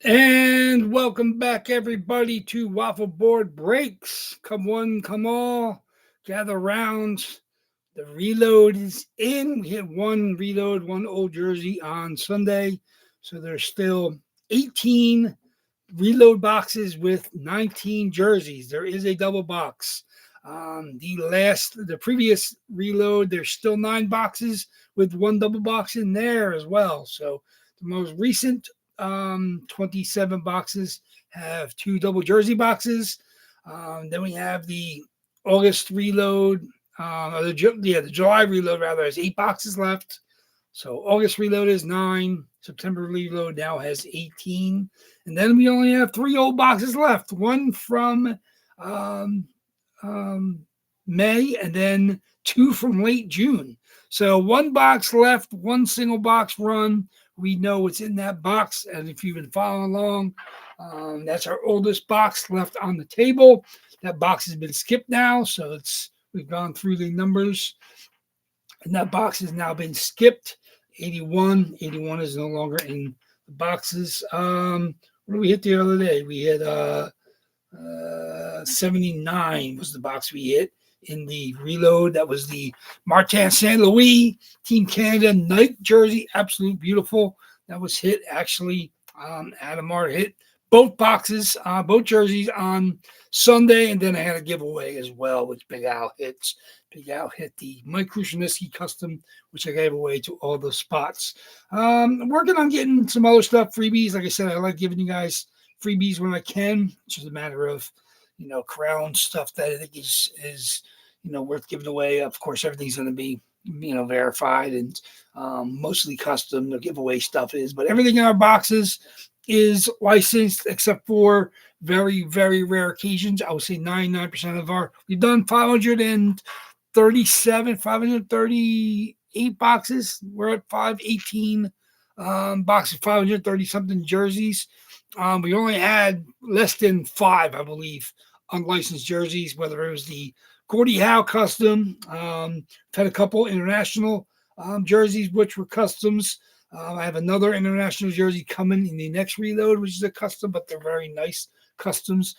And welcome back, everybody, to Waffle Board Breaks. Come one, come all, gather round. The reload is in. We hit one reload, one old jersey on Sunday. So there's still 18 reload boxes with 19 jerseys. There is a double box. The previous reload, there's still 9 boxes with one double box in there as well. So the most recent 27 boxes have 2 double jersey boxes. Then we have the August reload, the July reload rather has 8 boxes left. So August reload is 9. September reload now has 18. And then we only have 3 old boxes left. One from um, May and then 2 from late June. So 1 box left, 1 single box run. We know what's in that box. And if you've been following along, that's our oldest box left on the table. That box has been skipped now. So we've gone through the numbers. And that box has now been skipped. 81 is no longer in the boxes. What did we hit the other day? We hit 79 was the box we hit in the reload. That was the Martin St. Louis Team Canada Nike jersey. Absolute beautiful. That was hit actually. Adam R hit both boxes, both jerseys on Sunday, and then I had a giveaway as well, which Big Al hits. Big Al hit the Mike Krushanisky custom, which I gave away to all the spots. I'm working on getting some other stuff, freebies. Like I said, I like giving you guys freebies when I can. It's just a matter of, crown stuff that I think is worth giving away. Of course, everything's going to be, verified and mostly custom. The giveaway stuff is, but everything in our boxes is licensed except for very, very rare occasions. I would say 99% of we've done 538 boxes. We're at 518 boxes, 530 something jerseys. We only had less than 5, I believe, unlicensed jerseys, whether it was the Gordie Howe custom. Had a couple international jerseys, which were customs. I have another international jersey coming in the next reload, which is a custom, but they're very nice customs.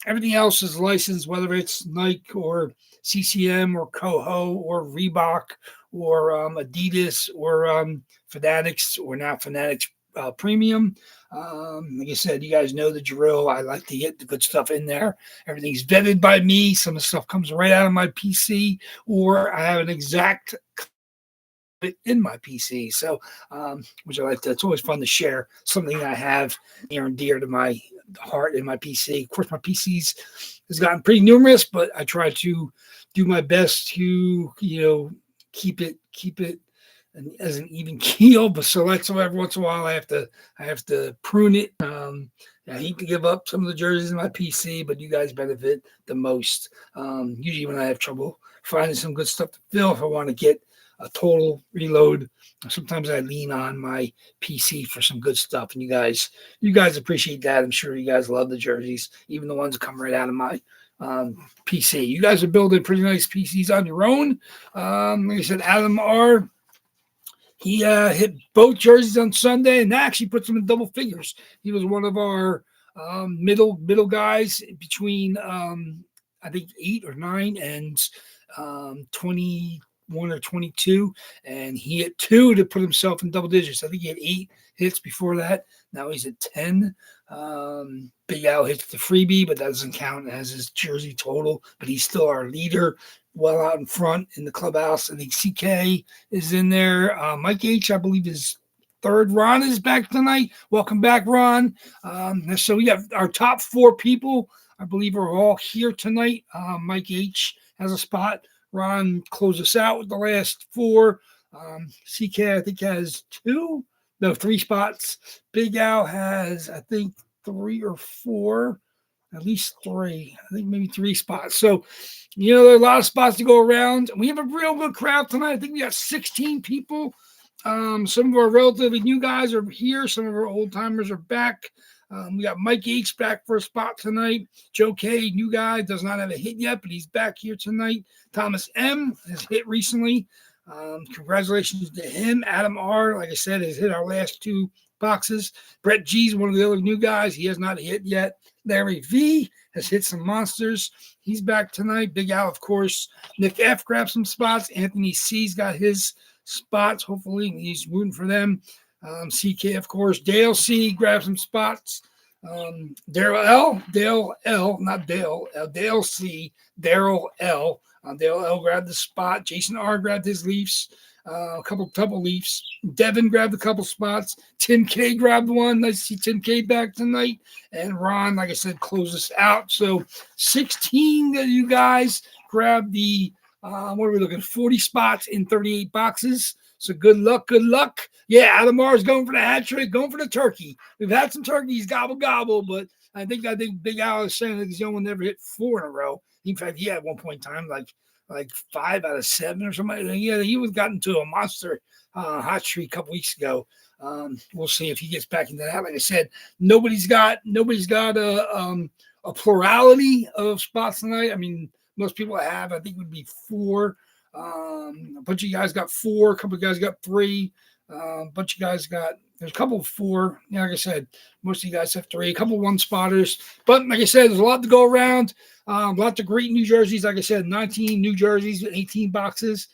Everything else is licensed, whether it's Nike or CCM or Coho or Reebok or Adidas or Fanatics or now Fanatics Premium. Like I said, you guys know the drill. I like to get the good stuff in there. Everything's vetted by me. Some of the stuff comes right out of my PC, or I have an exact in my PC. So, which I like to, it's always fun to share something I have near and dear to my heart in my PC. Of course, my PCs has gotten pretty numerous, but I try to do my best to, keep it as an even keel. But so that's why every once in a while I have to prune it. I hate to give up some of the jerseys in my PC, but you guys benefit the most. Usually when I have trouble finding some good stuff to fill, if I want to get a total reload, sometimes I lean on my PC for some good stuff, and you guys appreciate that. I'm sure you guys love the jerseys, even the ones that come right out of my PC. You guys are building pretty nice PCs on your own. Like I said, Adam R. He hit both jerseys on Sunday, and that actually puts him in double figures. He was one of our middle guys between I think 8 or 9 and 21 or 22, and he hit 2 to put himself in double digits. I think he had 8 hits before that. Now he's at 10. Big Al hits the freebie, but that doesn't count as his jersey total. But he's still our leader, well out in front in the clubhouse. I think CK is in there. Mike H, I believe, is third. Ron is back tonight. Welcome back, Ron. So we have our top 4 people, I believe, are all here tonight. Mike H has a spot. Ron closed us out with the last 4. CK, I think, has 3 spots. Big Al has, I think, 3 or 4, at least 3. I think maybe 3 spots. So, there are a lot of spots to go around. We have a real good crowd tonight. I think we got 16 people. Some of our relatively new guys are here. Some of our old timers are back. We got Mike H back for a spot tonight. Joe K, new guy, does not have a hit yet, but he's back here tonight. Thomas M has hit recently. Congratulations to him. Adam R, like I said, has hit our last 2 boxes. Brett G's one of the other new guys. He has not hit yet. Larry V has hit some monsters. He's back tonight. Big Al, of course. Nick F grabbed some spots. Anthony C's got his spots. Hopefully, he's rooting for them. CK, of course. Dale C grabbed some spots. Dale L, not Dale, Dale C, Daryl L. Dale L grabbed the spot. Jason R grabbed his Leafs. A couple Leafs. Devin grabbed a couple spots. Tim K grabbed one. Nice to see Tim K back tonight. And Ron, like I said, closed us out. So 16 of you guys grabbed the, what are we looking, 40 spots in 38 boxes. So good luck, good luck. Yeah, Adamar's going for the hat trick, going for the turkey. We've had some turkeys, gobble, gobble, but I think Big Al is saying that he's the only one never hit 4 in a row. In fact, he had at one point in time like 5 out of 7 or something. Yeah, he was gotten to a monster hot streak a couple weeks ago. We'll see if he gets back into that. Like I said, nobody's got a plurality of spots tonight. I mean, most people have, I think, would be 4. A bunch of you guys got 4. A couple of guys got 3. A bunch of guys there's a couple of 4. Yeah, like I said, most of you guys have 3. A couple of 1 spotters. But like I said, there's a lot to go around. Lots of great new jerseys. Like I said, 19 new jerseys with 18 boxes.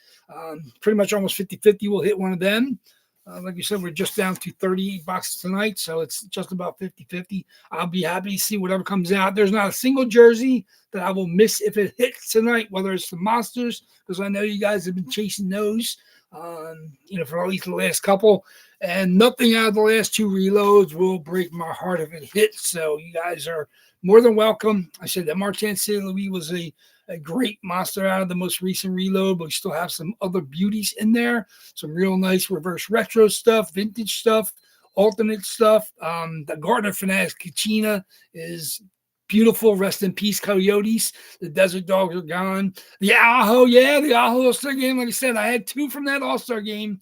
Pretty much almost 50-50 will hit one of them. Like you said, we're just down to 38 boxes tonight, so it's just about 50-50. I'll be happy to see whatever comes out. There's not a single jersey that I will miss if it hits tonight, whether it's the Monsters, because I know you guys have been chasing those, for at least the last couple. And nothing out of the last 2 reloads will break my heart if it hits. So you guys are more than welcome. I said that Martin St. Louis was a great monster out of the most recent reload, but we still have some other beauties in there. Some real nice reverse retro stuff, vintage stuff, alternate stuff. The Gardner Fanatics Kachina is beautiful. Rest in peace, Coyotes. The Desert Dogs are gone. The Aho, the Aho All-Star game. Like I said, I had 2 from that All-Star game.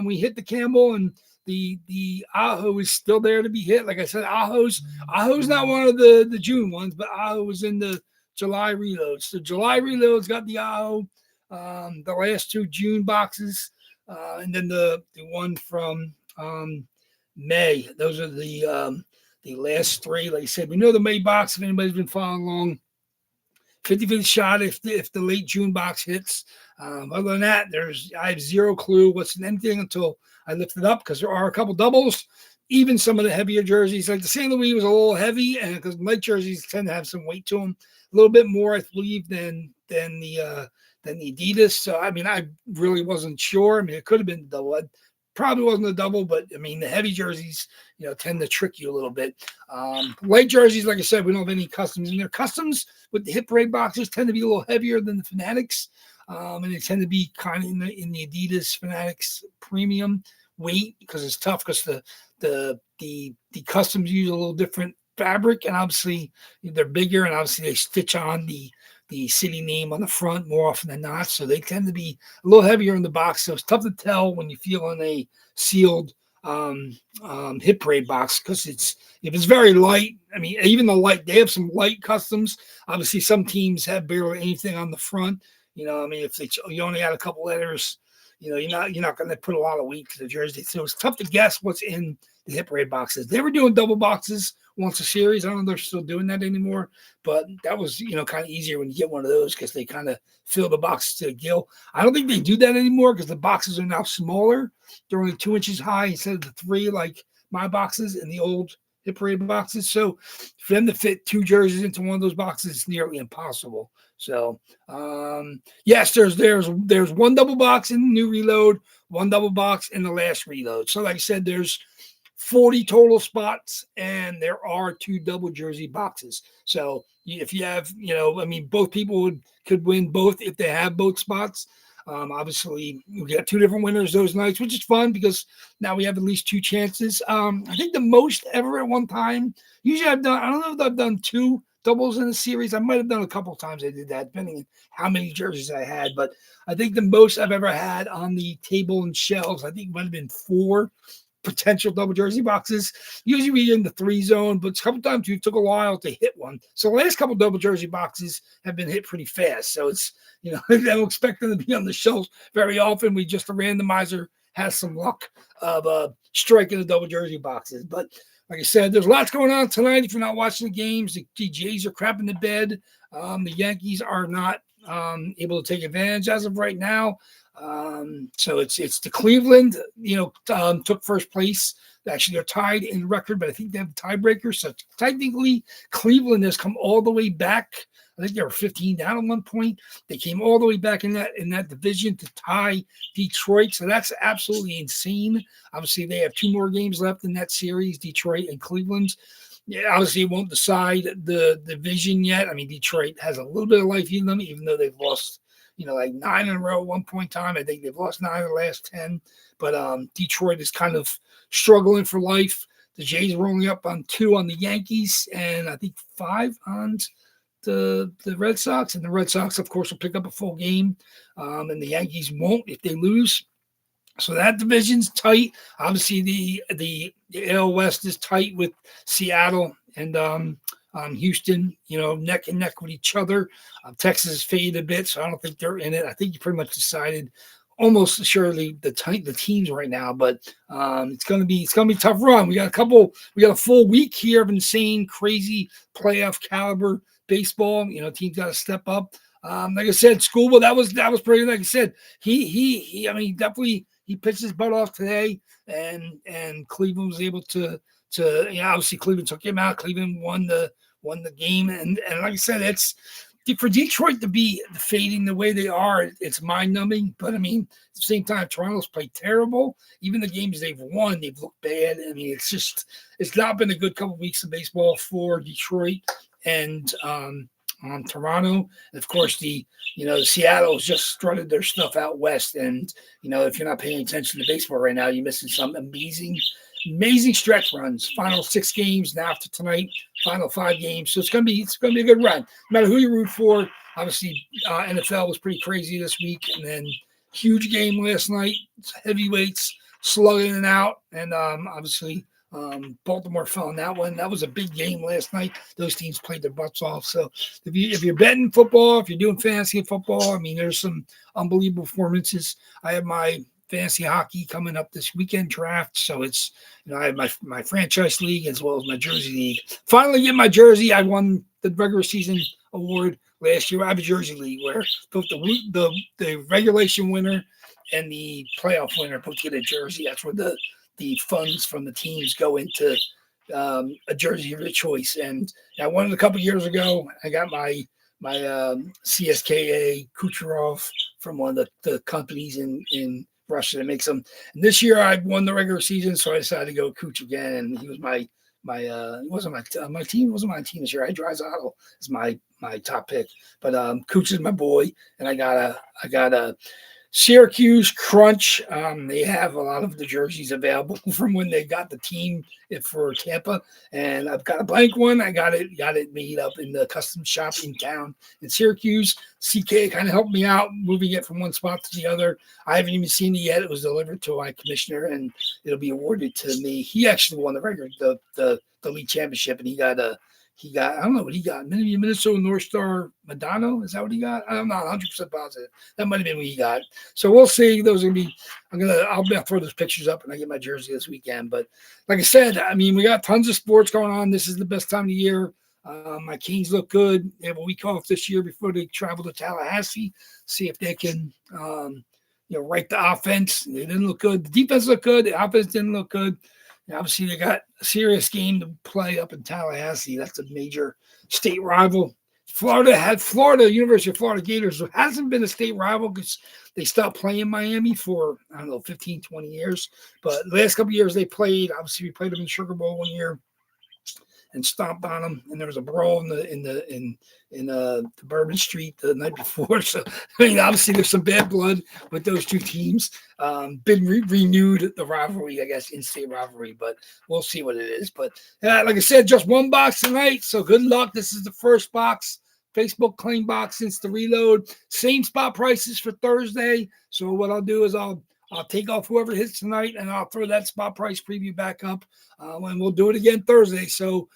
We hit the Campbell, and the Aho is still there to be hit. Like I said, Aho's not one of the June ones, but Aho was in the July reloads. So July reloads got the Aho, the last 2 June boxes, and then the one from May. Those are the last 3. Like I said, we know the May box. If anybody's been following along, 50-50 shot if the late June box hits. Other than that, I have zero clue what's in anything until I lift it up, because there are a couple doubles. Even some of the heavier jerseys, like the St. Louis was a little heavy, and because light jerseys tend to have some weight to them, a little bit more, I believe, than the Adidas. So I mean, I really wasn't sure. I mean, it could have been double. It probably wasn't a double, but I mean, the heavy jerseys, tend to trick you a little bit. Light jerseys, like I said, we don't have any customs in there. Customs with the hip parade boxes tend to be a little heavier than the Fanatics, and they tend to be kind of in the Adidas Fanatics premium weight, because it's tough, because the customs use a little different fabric, and obviously they're bigger, and obviously they stitch on the city name on the front more often than not, so they tend to be a little heavier in the box. So it's tough to tell when you feel in a sealed hip parade box, because if it's very light. I mean, even the light, they have some light customs. Obviously, some teams have barely anything on the front. I mean, if you only had a couple letters, you're not going to put a lot of weight to the jersey. So it's tough to guess what's in the hip parade boxes. They were doing double boxes once a series. I don't know if they're still doing that anymore, but that was, kind of easier when you get one of those, because they kind of fill the boxes to the gill. I don't think they do that anymore, because the boxes are now smaller. They're only 2 inches high instead of the 3 like my boxes in the old hip parade boxes. So for them to fit 2 jerseys into one of those boxes is nearly impossible. So yes, there's 1 double box in the new reload, 1 double box in the last reload. So like I said, there's 40 total spots, and there are 2 double jersey boxes. So if you have, both people could win both if they have both spots. Obviously, we got 2 different winners those nights, which is fun, because now we have at least 2 chances. I think the most ever at one time, usually I don't know if I've done 2 doubles in a series. I might have done a couple of times I did that, depending on how many jerseys I had. But I think the most I've ever had on the table and shelves, I think it might have been 4 potential double jersey boxes. Usually we're in the 3 zone, but a couple times it took a while to hit one. So the last couple double jersey boxes have been hit pretty fast. So it's, I don't expect them to be on the shelves very often. We just, the randomizer has some luck of striking the double jersey boxes. But like I said, there's lots going on tonight. If you're not watching the games, the Jays are crapping the bed. The Yankees are not able to take advantage as of right now. So it's the Cleveland, took first place. Actually, they're tied in record, but I think they have a tiebreaker. So technically, Cleveland has come all the way back. I think they were 15 down at one point. They came all the way back in that division to tie Detroit. So that's absolutely insane. Obviously, they have 2 more games left in that series, Detroit and Cleveland. Yeah, obviously, it won't decide the division yet. I mean, Detroit has a little bit of life in them, even though they've lost, like 9 in a row at one point in time. I think they've lost 9 of the last 10. But Detroit is kind of struggling for life. The Jays are only up on 2 on the Yankees and I think 5 on the Red Sox. And the Red Sox, of course, will pick up a full game. And the Yankees won't if they lose. So that division's tight. Obviously, the AL West is tight with Seattle and Houston, neck and neck with each other. Texas has faded a bit, so I don't think they're in it. I think you pretty much decided almost assuredly the teams right now, but it's gonna be a tough run. We got a full week here of insane, crazy playoff caliber baseball. Teams got to step up. Like I said, Schoolville, that was pretty. Like I said, he definitely. He pitched his butt off today, and Cleveland was able to obviously Cleveland took him out. Cleveland won the game, and like I said, it's for Detroit to be fading the way they are. It's mind numbing, but I mean at the same time, Toronto's played terrible. Even the games they've won, they've looked bad. I mean, it's not been a good couple of weeks of baseball for Detroit and on Toronto. And of course, the Seattle's just strutted their stuff out west. And, if you're not paying attention to baseball right now, you're missing some amazing stretch runs. Final 6 games now after tonight, final 5 games. So it's gonna be a good run. No matter who you root for. Obviously, NFL was pretty crazy this week, and then huge game last night. Heavyweights slugging it out, and obviously Baltimore fell in that one. That was a big game last night. Those teams played their butts off. So if you're betting football, if you're doing fantasy football, I mean, there's some unbelievable performances. I have my fantasy hockey coming up this weekend draft. So it's, I have my franchise league as well as my jersey league. Finally get my jersey. I won the regular season award last year. I have a jersey league where both the regulation winner and the playoff winner both get a jersey. That's where the funds from the teams go into a jersey of your choice. And I won it a couple years ago. I got my CSKA Kucherov from one of the companies in Russia that makes them. And this year I won the regular season, so I decided to go Kuch again. And he was my team wasn't my team this year. I Drysdale is my top pick, but Kuch is my boy, and I got a Syracuse Crunch. They have a lot of the jerseys available from when they got the team for Tampa, and I've got a blank one. I got it made up in the custom shop in town in Syracuse. CK kind of helped me out moving it from one spot to the other. I haven't even seen it yet. It was delivered to my commissioner, and it'll be awarded to me. He actually won the league championship, and he got I don't know what he got. Maybe Minnesota North Star Madonna. Is that what he got? I'm not 100% positive. That might have been what he got. So we'll see. Those are going to be, I'll throw those pictures up when I get my jersey this weekend. But like I said, I mean, we got tons of sports going on. This is the best time of the year. My Kings look good. They have a week off this year before they travel to Tallahassee. See if they can, right the offense. They didn't look good. The defense looked good. The offense didn't look good. Obviously, they got a serious game to play up in Tallahassee. That's a major state rival. University of Florida Gators hasn't been a state rival because they stopped playing Miami for, 15, 20 years. But the last couple of years they played. Obviously, we played them in Sugar Bowl one year and stomped on them. And there was a brawl in Bourbon Street the night before. So, I mean, obviously there's some bad blood with those two teams. Been renewed the rivalry, I guess, in-state rivalry, but we'll see what it is. But like I said, just one box tonight. So good luck. This is the first box. Facebook claim box since the reload. Same spot prices for Thursday. So what I'll do is I'll take off whoever hits tonight, and I'll throw that spot price preview back up, and we'll do it again Thursday. So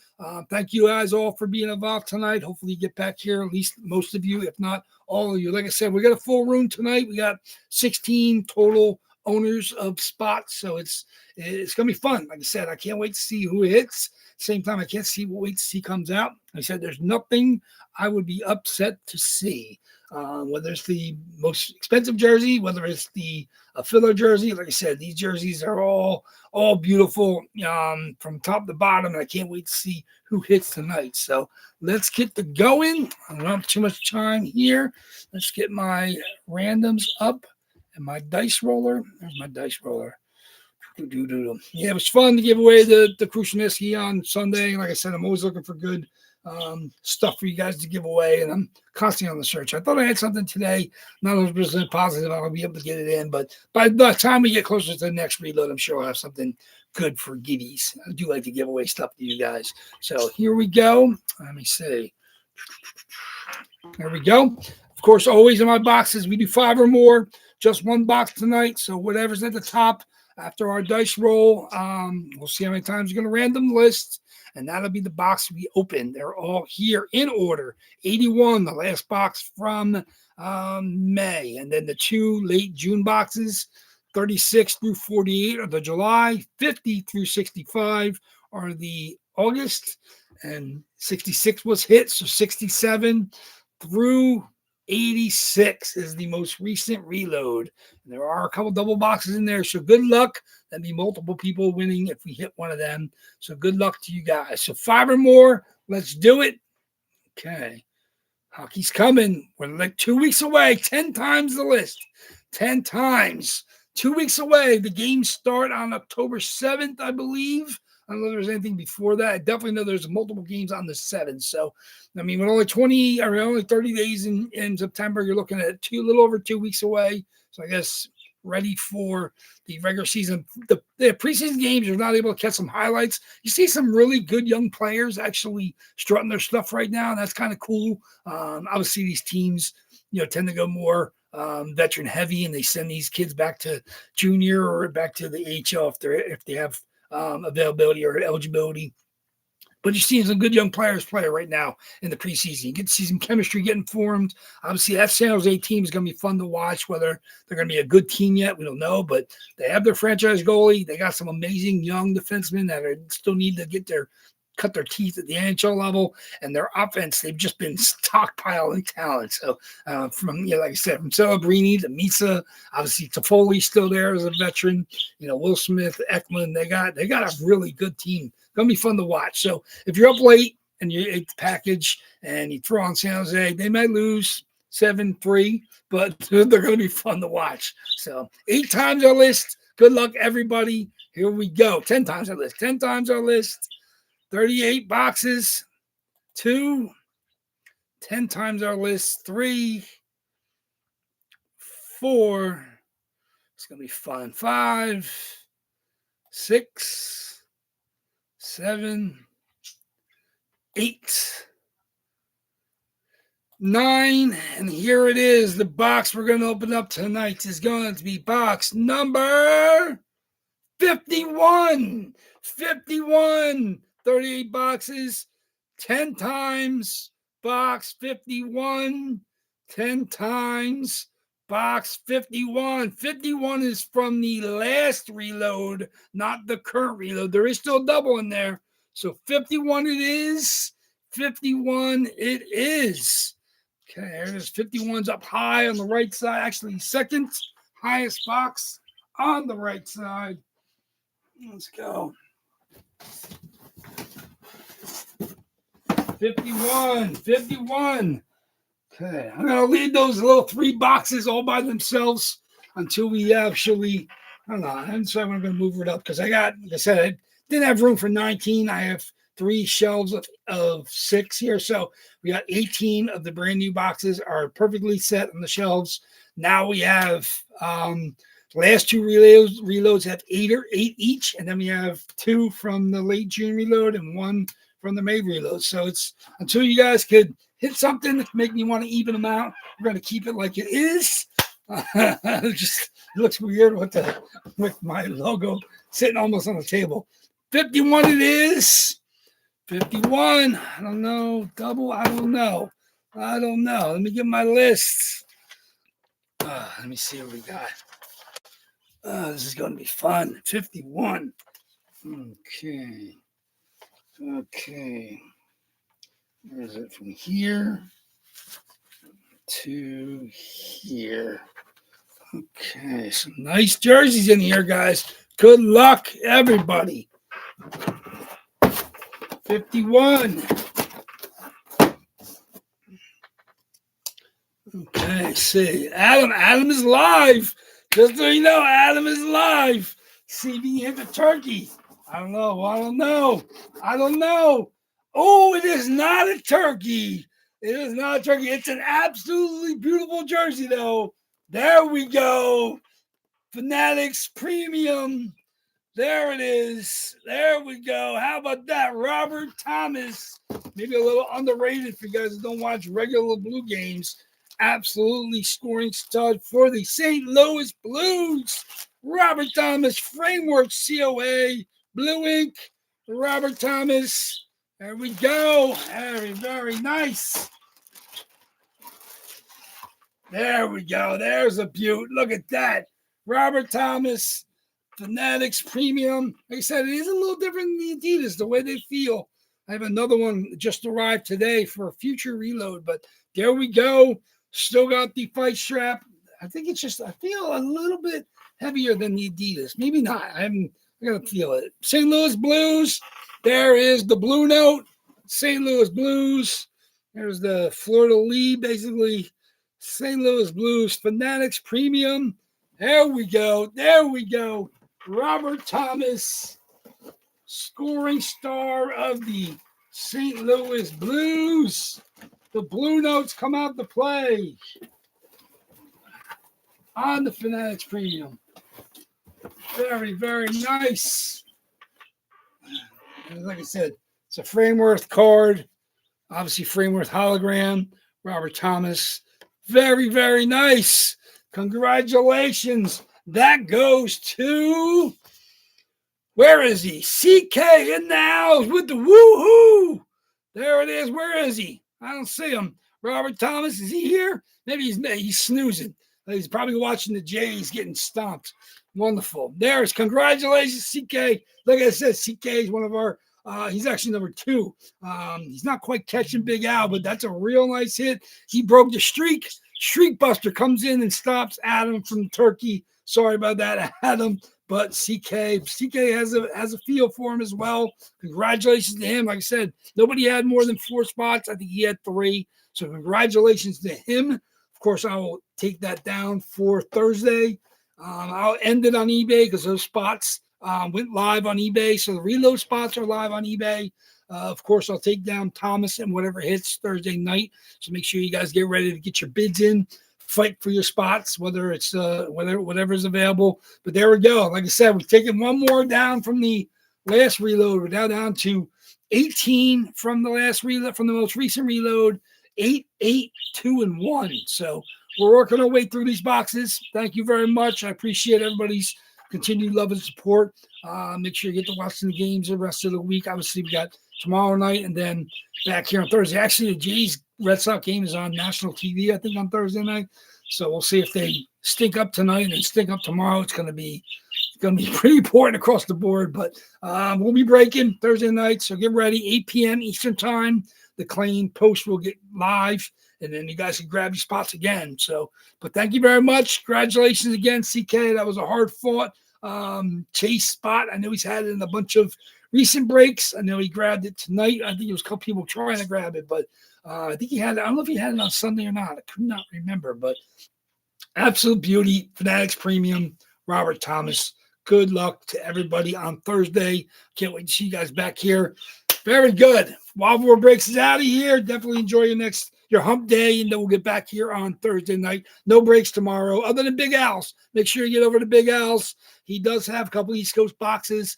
thank you guys all for being involved tonight. Hopefully you get back here, at least most of you, if not all of you. Like I said, we got a full room tonight. We got 16 total owners of spots. So it's going to be fun. Like I said, I can't wait to see who hits. Same time, I can't wait to see comes out. Like I said, there's nothing I would be upset to see. Whether it's the most expensive jersey, whether it's the filler jersey. Like I said, these jerseys are all beautiful from top to bottom, and I can't wait to see who hits tonight. So let's get the going. I don't have too much time here. Let's get my randoms up and my dice roller. There's my dice roller. Yeah, it was fun to give away the Krusniski on Sunday. Like I said, I'm always looking for good stuff for you guys to give away, and I'm constantly on the search. I thought I had something today, not 100% positive I'll be able to get it in, but by the time we get closer to the next reload, I'm sure I'll have something good for giddies. I do like to give away stuff to you guys. So here we go. Let me see. There we go. Of course, always in my boxes, we do 5 or more. Just one box tonight, so whatever's at the top after our dice roll, we'll see how many times we're going to random list, and that'll be the box we open. They're all here in order. 81, the last box from May, and then the 2 late June boxes, 36 through 48 are the July, 50 through 65 are the August, and 66 was hit, so 67 through 86 is the most recent reload. And there are a couple double boxes in there, so good luck. That'd be multiple people winning if we hit one of them. So good luck to you guys. So 5 or more. Let's do it. Okay. Hockey's coming. We're like 2 weeks away. 10 times the list. 10 times. 2 weeks away. The games start on October 7th, I believe. I don't know if there's anything before that. I definitely know there's multiple games on the 7th. So, I mean, with only 30 days in September, you're looking at a little over 2 weeks away. So I guess ready for the regular season. The preseason games, you're not able to catch some highlights. You see some really good young players actually strutting their stuff right now, and that's kind of cool. Obviously, these teams, tend to go more veteran heavy, and they send these kids back to junior or back to the AHL if they have availability or eligibility. But you're seeing some good young players play right now in the preseason. You get to see some chemistry getting formed. Obviously, that San Jose team is going to be fun to watch. Whether they're going to be a good team yet, we don't know. But they have their franchise goalie. They got some amazing young defensemen that still need to cut their teeth at the NHL level. And their offense, they've just been stockpiling talent. So from, like I said, from Celebrini to Misa, obviously Toffoli's still there as a veteran. Will Smith, Ekman, they got a really good team. Going to be fun to watch. So if you're up late and you ate the package and you throw on San Jose, they might lose 7-3, but they're going to be fun to watch. So 8 times our list. Good luck, everybody. Here we go. 10 times our list. 10 times our list. 38 boxes. 2. 10 times our list. 3. 4. It's going to be fun. 5. 6. 7, 8, 9, and here it is. The box we're going to open up tonight is going to be box number 51. 51. 38 boxes, 10 times. Box 51. 10 times. Box 51. 51 is from the last reload, not the current reload. There is still double in there. So 51 it is. 51 it is. Okay, there's 51's up high on the right side. Actually, second highest box on the right side. Let's go. 51. Okay, I'm going to leave those little 3 boxes all by themselves until we actually, I don't know, I'm sorry I'm going to move it up because like I said, I didn't have room for 19. I have 3 shelves of 6 here. So we got 18 of the brand new boxes are perfectly set on the shelves. Now we have, last 2 reloads have 8 each. And then we have 2 from the late June reload and 1 from the May reload. So it's until you guys could hit something to make me want to even them out. We're going to keep it like it is. It looks weird with my logo sitting almost on the table. 51 it is. 51. I don't know. Double. I don't know. Let me get my list. Let me see what we got. This is going to be fun. 51. Okay. Okay. Where is it from here to here? Okay, some nice jerseys in here, guys. Good luck, everybody. 51. Okay, see. Adam is live. Just so you know, Adam is live. CB hit the turkey. I don't know. Oh, it is not a turkey. It is not a turkey. It's an absolutely beautiful jersey, though. There we go. Fanatics Premium. There it is. There we go. How about that? Robert Thomas. Maybe a little underrated for you guys who don't watch regular Blue games. Absolutely scoring stud for the St. Louis Blues. Robert Thomas, Framework COA, Blue Ink. Robert Thomas. There we go. Very, very nice. There we go. There's a beaut. Look at that. Robert Thomas, Fanatics Premium. Like I said, it is a little different than the Adidas, the way they feel. I have another one just arrived today for a future reload, but there we go. Still got the fight strap. I think it's just, I feel a little bit heavier than the Adidas. Maybe not. I gotta feel it. St. Louis Blues. There is the Blue Note. St. Louis Blues. There's the Florida Lee, basically. St. Louis Blues Fanatics Premium. There we go. There we go. Robert Thomas, scoring star of the St. Louis Blues. The Blue Notes come out to play on the Fanatics Premium. Very, very nice. Like I said, it's a Frameworth card. Obviously, Frameworth hologram. Robert Thomas. Very, very nice. Congratulations. That goes to, where is he? CK in the house with the woohoo. There it is. Where is he? I don't see him. Robert Thomas, is he here? Maybe he's snoozing. He's probably watching the Jays getting stomped. Wonderful. There's congratulations, CK. Like I said, CK is one of our, he's actually number 2. He's not quite catching Big Al, but that's a real nice hit. He broke the streak. Streak Buster comes in and stops Adam from Turkey. Sorry about that, Adam. But CK has a feel for him as well. Congratulations to him. Like I said, nobody had more than 4 spots. I think he had 3. So congratulations to him. Of course, I will take that down for Thursday. I'll end it on eBay because those spots went live on eBay. So the reload spots are live on eBay. Of course, I'll take down Thomas and whatever hits Thursday night. So make sure you guys get ready to get your bids in. Fight for your spots, whether it's whatever's available. But there we go. Like I said, we've taken one more down from the last reload. We're now down to 18 from the last reload, from the most recent reload. 8, 8, 2, and 1. So we're working our way through these boxes. Thank you very much. I appreciate everybody's continued love and support. Make sure you get to watching the games the rest of the week. Obviously, we got tomorrow night and then back here on Thursday. Actually, the Jays Red Sox game is on national TV, I think, on Thursday night. So we'll see if they stink up tonight and stink up tomorrow. It's going to be pretty important across the board. But we'll be breaking Thursday night, so get ready. 8 p.m. Eastern time. The Claim post will get live, and then you guys can grab your spots again. So, but thank you very much. Congratulations again, CK. That was a hard-fought chase spot. I know he's had it in a bunch of recent breaks. I know he grabbed it tonight. I think there was a couple people trying to grab it, but I think he had it. I don't know if he had it on Sunday or not. I could not remember, but absolute beauty. Fanatics Premium, Robert Thomas. Good luck to everybody on Thursday. Can't wait to see you guys back here. Very good. Waffleboard Breaks is out of here. Definitely enjoy your hump day, and then we'll get back here on Thursday night. No breaks tomorrow, other than Big Al's. Make sure you get over to Big Al's. He does have a couple East Coast boxes.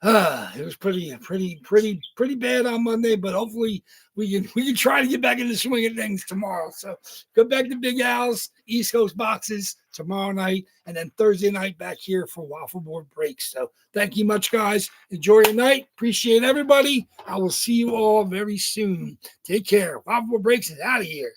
It was pretty bad on Monday, but hopefully we can try to get back in the swing of things tomorrow. So go back to Big Al's East Coast boxes tomorrow night, and then Thursday night back here for Waffleboard Breaks. So thank you much, guys. Enjoy your night. Appreciate everybody. I will see you all very soon. Take care. Waffleboard Breaks is out of here.